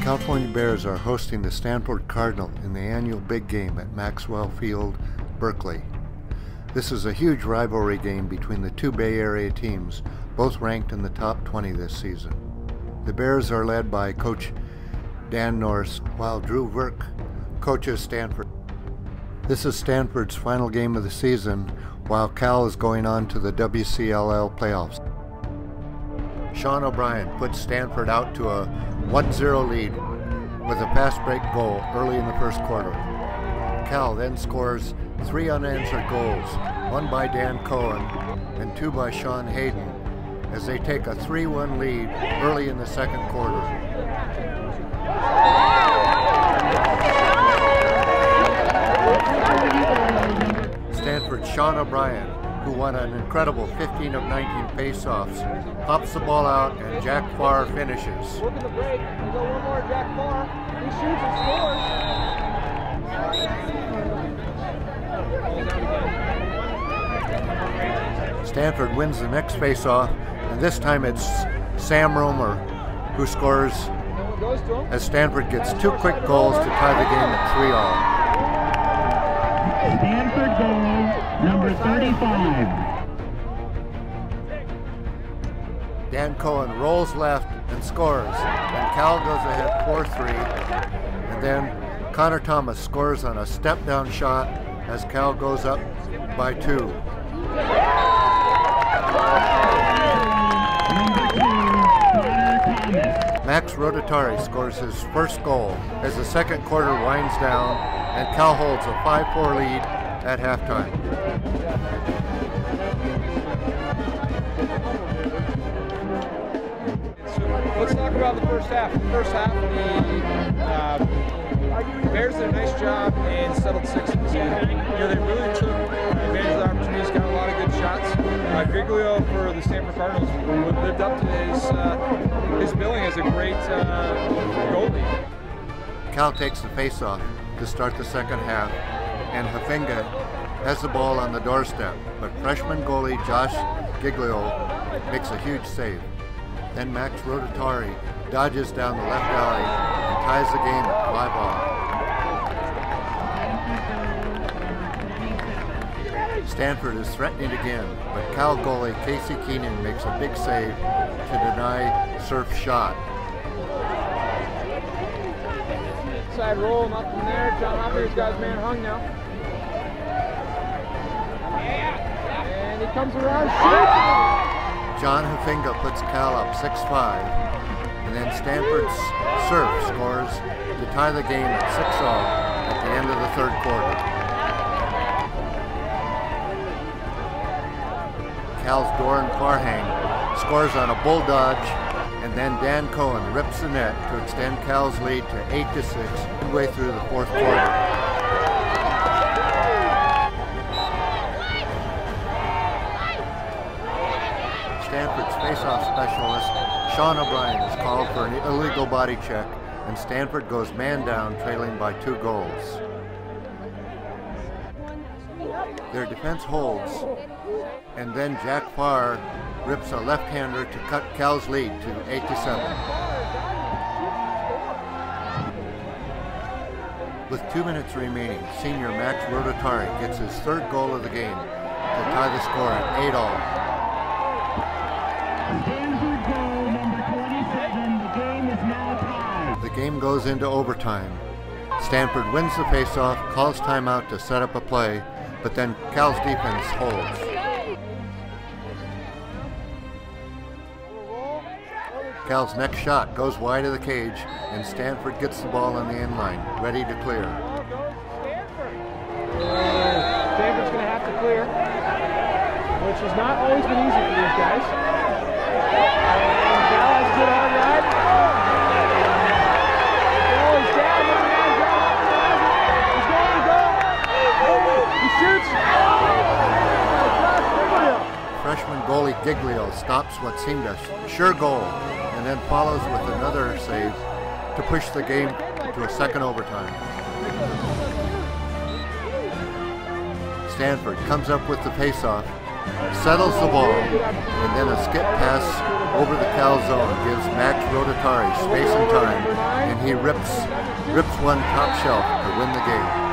California Bears are hosting the Stanford Cardinal in the annual Big Game at Maxwell Field, Berkeley. This is a huge rivalry game between the two Bay Area teams, both ranked in the top 20 this season. The Bears are led by Coach Dan Norris, while Drew Verk coaches Stanford. This is Stanford's final game of the season, while Cal is going on to the WCLL playoffs. Sean O'Brien puts Stanford out to a 1-0 lead with a fast break goal early in the first quarter. Cal then scores 3 unanswered goals, 1 by Dan Cohen and 2 by Sean Hayden, as they take a 3-1 lead early in the second quarter. Stanford's Sean O'Brien, who won an incredible 15 of 19 face-offs, pops the ball out and Jack Farr finishes. Look at the break. We go one more, Jack Farr. He shoots and scores. Stanford wins the next face-off, and this time it's Sam Romer who scores as Stanford gets 2 quick goals to tie the game at 3-all. Stanford goal number 35. Dan Cohen rolls left and scores, and Cal goes ahead 4-3, and then Connor Thomas scores on a step-down shot as Cal goes up by 2. Max Rotatari scores his first goal as the second quarter winds down and Cal holds a 5-4 lead at halftime. Let's talk about the first half. The first half, the Bears did a nice job and settled 6-2. They really took advantage of the opportunities, got a lot of good shots. Griglio for the Stanford Cardinals lived up to his billing as a great goalie. Cal takes the face-off to start the second half, and Hafinga has the ball on the doorstep, but freshman goalie Josh Giglio makes a huge save. Then Max Rotatari dodges down the left alley and ties the game at 5-all. Stanford is threatening again, but Cal goalie Casey Keenan makes a big save to deny Surf's shot. Side roll, nothing there. John Hopper's got his man hung now. And he comes around, shoots! John Hafinga puts Cal up 6-5, and then Stanford's Surf scores to tie the game at 6-all at the end of the third quarter. Cal's Doran Farhang scores on a bull dodge, and then Dan Cohen rips the net to extend Cal's lead to 8-6 midway through the fourth quarter. Stanford's face-off specialist, Sean O'Brien, is called for an illegal body check, and Stanford goes man down, trailing by 2 goals. Their defense holds, and then Jack Farr rips a left-hander to cut Cal's lead to 8-7. With 2 minutes remaining, senior Max Rotatari gets his 3rd goal of the game to tie the score at 8-all. Stanford goal number 27. The game is now tied. The game goes into overtime. Stanford wins the faceoff, calls timeout to set up a play, but then Cal's defense holds. Cal's next shot goes wide of the cage, and Stanford gets the ball on the end line, ready to clear. Stanford's going to have to clear, which has not always been easy for these guys. And Cal has a good hard ride. Oh, he's down. He's going to go. He shoots. Freshman goalie Giglio stops what seemed a sure goal, and then follows with another save to push the game to a second overtime. Stanford comes up with the faceoff, settles the ball, and then a skip pass over the calzone gives Max Rotatari space and time, and he rips one top shelf to win the game.